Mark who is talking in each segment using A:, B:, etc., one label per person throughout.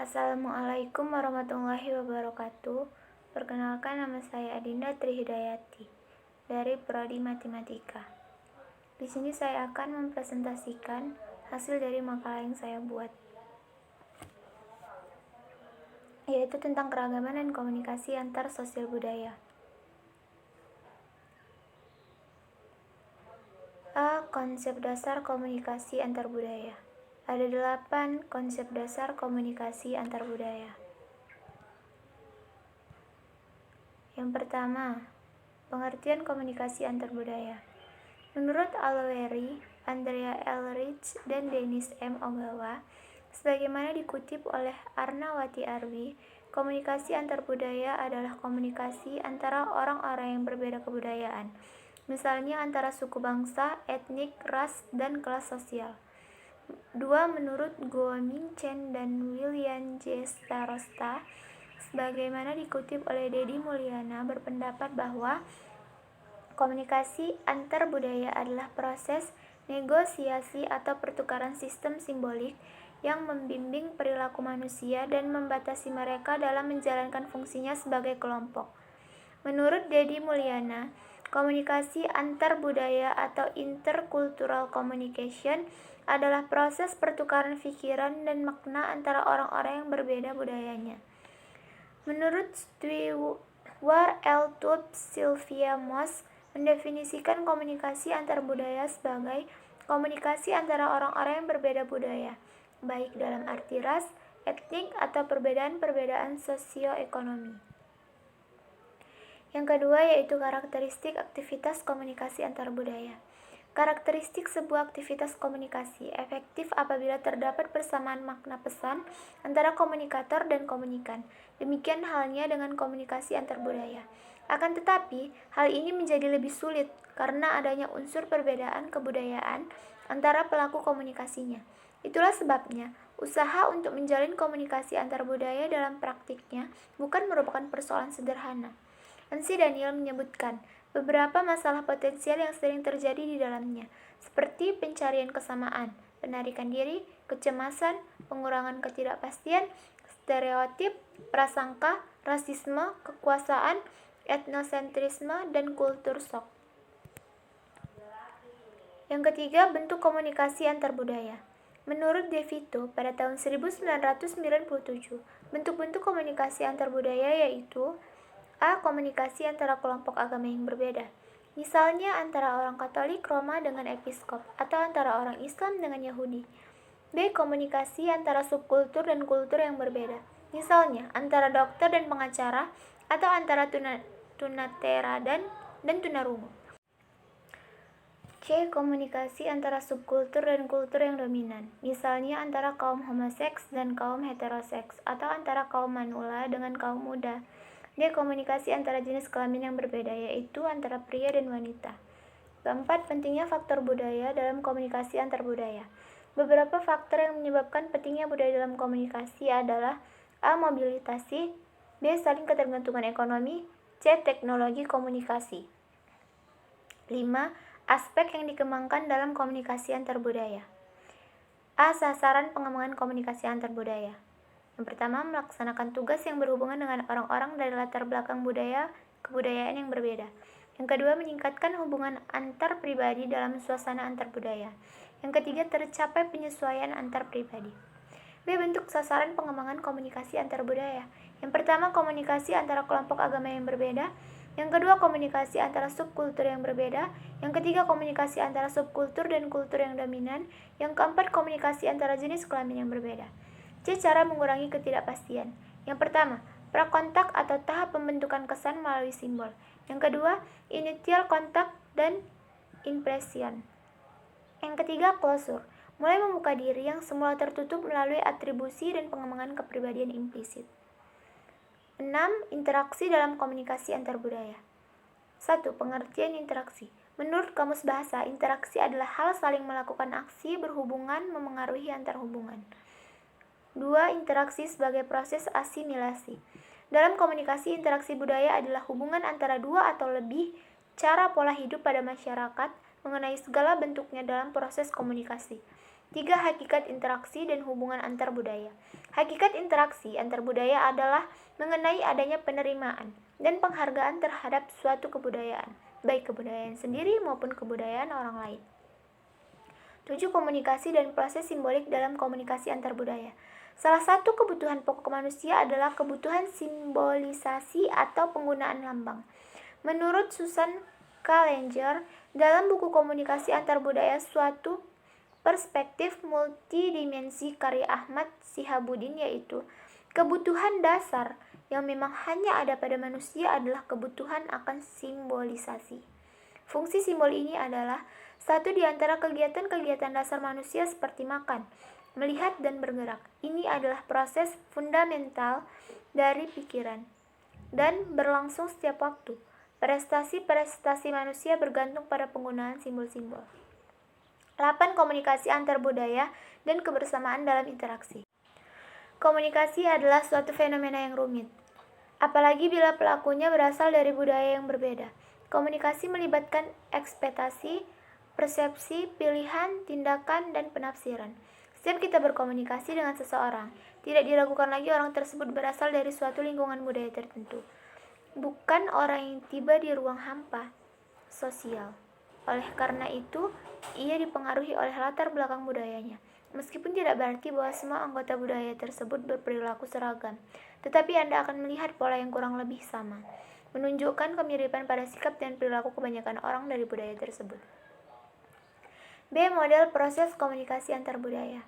A: Assalamualaikum warahmatullahi wabarakatuh. Perkenalkan, nama saya Adinda Trihidayati dari Prodi Matematika. Di sini saya akan mempresentasikan hasil dari makalah yang saya buat, yaitu tentang keragaman dan komunikasi antar sosial budaya. Konsep dasar komunikasi antar budaya. Ada 8 konsep dasar komunikasi antar budaya. Yang pertama, pengertian komunikasi antar budaya. Menurut Alweri, Andrea L. Rich, dan Dennis M. Ogawa, sebagaimana dikutip oleh Arnawati Arbi, komunikasi antar budaya adalah komunikasi antara orang-orang yang berbeda kebudayaan, misalnya antara suku bangsa, etnik, ras, dan kelas sosial. 2. Menurut Guoming Chen dan William J. Starosta, sebagaimana dikutip oleh Dedi Mulyana, berpendapat bahwa komunikasi antar budaya adalah proses negosiasi atau pertukaran sistem simbolik yang membimbing perilaku manusia dan membatasi mereka dalam menjalankan fungsinya sebagai kelompok. Menurut Dedi Mulyana, komunikasi antar budaya atau intercultural communication adalah proses pertukaran pikiran dan makna antara orang-orang yang berbeda budayanya. Menurut Stewart L. Tubb, Sylvia Moss mendefinisikan komunikasi antar budaya sebagai komunikasi antara orang-orang yang berbeda budaya, baik dalam arti ras, etnik, atau perbedaan-perbedaan sosioekonomi. Yang kedua yaitu karakteristik aktivitas komunikasi antar budaya. Karakteristik sebuah aktivitas komunikasi efektif apabila terdapat persamaan makna pesan antara komunikator dan komunikan. Demikian halnya dengan komunikasi antar budaya. Akan tetapi, hal ini menjadi lebih sulit karena adanya unsur perbedaan kebudayaan antara pelaku komunikasinya. Itulah sebabnya, usaha untuk menjalin komunikasi antar budaya dalam praktiknya bukan merupakan persoalan sederhana. Nancy Daniel menyebutkan beberapa masalah potensial yang sering terjadi di dalamnya, seperti pencarian kesamaan, penarikan diri, kecemasan, pengurangan ketidakpastian, stereotip, prasangka, rasisme, kekuasaan, etnosentrisme, dan kultur shock. Yang ketiga, bentuk komunikasi antar budaya. Menurut De Vito, pada tahun 1997, bentuk-bentuk komunikasi antar budaya yaitu A. Komunikasi antara kelompok agama yang berbeda, misalnya antara orang Katolik Roma dengan episkop, atau antara orang Islam dengan Yahudi. B. Komunikasi antara subkultur dan kultur yang berbeda, misalnya antara dokter dan pengacara, atau antara tunatera dan tunarungu. C. Komunikasi antara subkultur dan kultur yang dominan, misalnya antara kaum homoseks dan kaum heteroseks, atau antara kaum manula dengan kaum muda. D. Komunikasi antara jenis kelamin yang berbeda, yaitu antara pria dan wanita. Keempat, pentingnya faktor budaya dalam komunikasi antar budaya. Beberapa faktor yang menyebabkan pentingnya budaya dalam komunikasi adalah A. Mobilitasi, B. Saling ketergantungan ekonomi, C. Teknologi komunikasi. 5. Aspek yang dikembangkan dalam komunikasi antar budaya. A. Sasaran pengembangan komunikasi antar budaya. Yang pertama, melaksanakan tugas yang berhubungan dengan orang-orang dari latar belakang kebudayaan yang berbeda. Yang kedua, meningkatkan hubungan antar pribadi dalam suasana antar budaya. Yang ketiga, tercapai penyesuaian antar pribadi. B. Bentuk sasaran pengembangan komunikasi antar budaya. Yang pertama, komunikasi antara kelompok agama yang berbeda. Yang kedua, komunikasi antara subkultur yang berbeda. Yang ketiga, komunikasi antara subkultur dan kultur yang dominan. Yang keempat, komunikasi antara jenis kelamin yang berbeda. C. Cara mengurangi ketidakpastian. Yang pertama, prakontak atau tahap pembentukan kesan melalui simbol. Yang kedua, initial kontak dan impression. Yang ketiga, closure, mulai membuka diri yang semula tertutup melalui atribusi dan pengembangan kepribadian implisit. 6. Interaksi dalam komunikasi antar budaya. 1. Pengertian interaksi. Menurut Kamus Bahasa, interaksi adalah hal saling melakukan aksi berhubungan memengaruhi antar hubungan. 2. Interaksi sebagai proses asimilasi. Dalam komunikasi, interaksi budaya adalah hubungan antara dua atau lebih cara pola hidup pada masyarakat mengenai segala bentuknya dalam proses komunikasi. 3. Hakikat interaksi dan hubungan antar budaya. Hakikat interaksi antar budaya adalah mengenai adanya penerimaan dan penghargaan terhadap suatu kebudayaan, baik kebudayaan sendiri maupun kebudayaan orang lain. 7. Komunikasi dan proses simbolik dalam komunikasi antar budaya. Salah satu kebutuhan pokok manusia adalah kebutuhan simbolisasi atau penggunaan lambang. Menurut Susan Kalenger, dalam buku Komunikasi Antar Budaya Suatu Perspektif Multidimensi karya Ahmad Sihabuddin, yaitu kebutuhan dasar yang memang hanya ada pada manusia adalah kebutuhan akan simbolisasi. Fungsi simbol ini adalah satu di antara kegiatan-kegiatan dasar manusia seperti makan, melihat, dan bergerak. Ini adalah proses fundamental dari pikiran dan berlangsung setiap waktu. Prestasi-prestasi manusia bergantung pada penggunaan simbol-simbol. 8. Komunikasi antar budaya dan kebersamaan dalam interaksi. Komunikasi adalah suatu fenomena yang rumit, apalagi bila pelakunya berasal dari budaya yang berbeda. Komunikasi melibatkan ekspektasi, persepsi, pilihan, tindakan, dan penafsiran. Setiap kita berkomunikasi dengan seseorang, tidak diragukan lagi orang tersebut berasal dari suatu lingkungan budaya tertentu, bukan orang yang tiba di ruang hampa sosial. Oleh karena itu, ia dipengaruhi oleh latar belakang budayanya. Meskipun tidak berarti bahwa semua anggota budaya tersebut berperilaku seragam, tetapi Anda akan melihat pola yang kurang lebih sama, menunjukkan kemiripan pada sikap dan perilaku kebanyakan orang dari budaya tersebut. B. Model proses komunikasi antar budaya.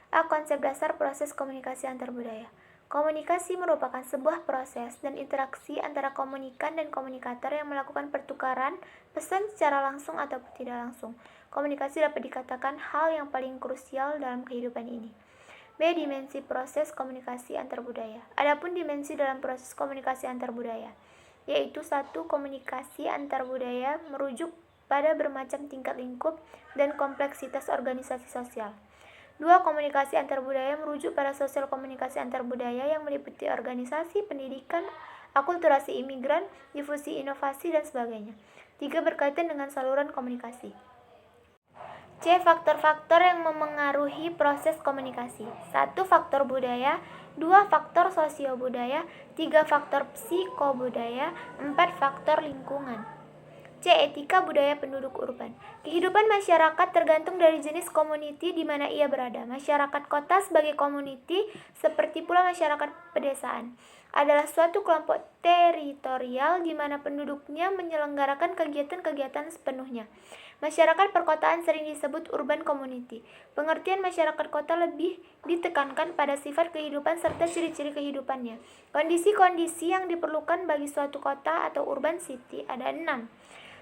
A: A. Konsep dasar proses komunikasi antar budaya. Komunikasi merupakan sebuah proses dan interaksi antara komunikan dan komunikator yang melakukan pertukaran pesan secara langsung ataupun tidak langsung. Komunikasi dapat dikatakan hal yang paling krusial dalam kehidupan ini. B. Dimensi proses komunikasi antar budaya. Adapun dimensi dalam proses komunikasi antar budaya, yaitu 1. Komunikasi antar budaya merujuk pada bermacam tingkat lingkup dan kompleksitas organisasi sosial. 2. Komunikasi antar budaya merujuk pada sosial komunikasi antar budaya yang meliputi organisasi, pendidikan, akulturasi imigran, difusi inovasi, dan sebagainya. 3. Berkaitan dengan saluran komunikasi. C. Faktor-faktor yang memengaruhi proses komunikasi. 1. Faktor budaya. 2. Faktor sosiobudaya. 3. Faktor psikobudaya. 4. Faktor lingkungan. C. Etika budaya penduduk urban. Kehidupan masyarakat tergantung dari jenis komuniti di mana ia berada. Masyarakat kota sebagai komuniti, seperti pula masyarakat pedesaan, adalah suatu kelompok teritorial di mana penduduknya menyelenggarakan kegiatan-kegiatan sepenuhnya. Masyarakat perkotaan sering disebut urban community. Pengertian masyarakat kota lebih ditekankan pada sifat kehidupan serta ciri-ciri kehidupannya. Kondisi-kondisi yang diperlukan bagi suatu kota atau urban city ada 6.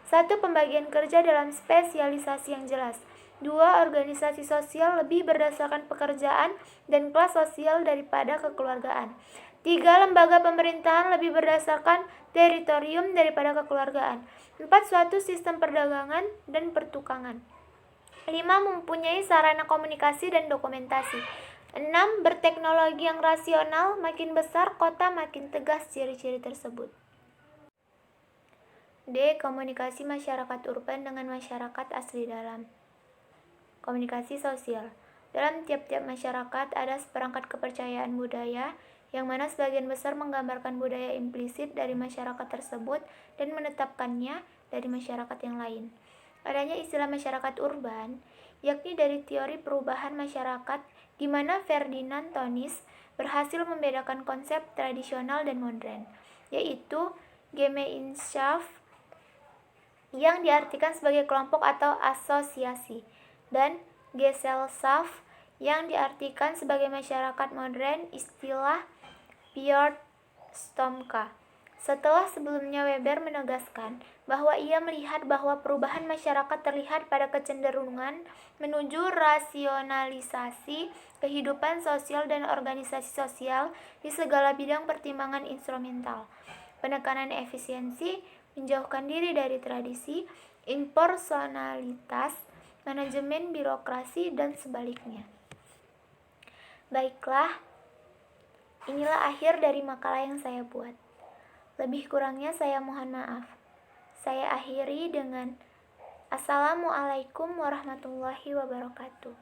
A: 1. Pembagian kerja dalam spesialisasi yang jelas. 2. Organisasi sosial lebih berdasarkan pekerjaan dan kelas sosial daripada kekeluargaan. 3. Lembaga pemerintahan lebih berdasarkan teritorium daripada kekeluargaan. 4. Suatu sistem perdagangan dan pertukangan. 5. Mempunyai sarana komunikasi dan dokumentasi. 6. Berteknologi yang rasional. Makin besar kota, makin tegas ciri-ciri tersebut. D. Komunikasi masyarakat urban dengan masyarakat asli dalam. Komunikasi sosial. Dalam tiap-tiap masyarakat ada seperangkat kepercayaan budaya, yang mana sebagian besar menggambarkan budaya implisit dari masyarakat tersebut dan menetapkannya dari masyarakat yang lain. Adanya istilah masyarakat urban, yakni dari teori perubahan masyarakat, di mana Ferdinand Tönnies berhasil membedakan konsep tradisional dan modern, yaitu Gemeinschaft yang diartikan sebagai kelompok atau asosiasi, dan Gesellschaft yang diartikan sebagai masyarakat modern, istilah Björn Stomka. Setelah sebelumnya Weber menegaskan bahwa ia melihat bahwa perubahan masyarakat terlihat pada kecenderungan menuju rasionalisasi kehidupan sosial dan organisasi sosial di segala bidang pertimbangan instrumental, penekanan efisiensi, menjauhkan diri dari tradisi, impersonalitas, manajemen birokrasi, dan sebaliknya. Baiklah, inilah akhir dari makalah yang saya buat. Lebih kurangnya saya mohon maaf. Saya akhiri dengan Assalamualaikum warahmatullahi wabarakatuh.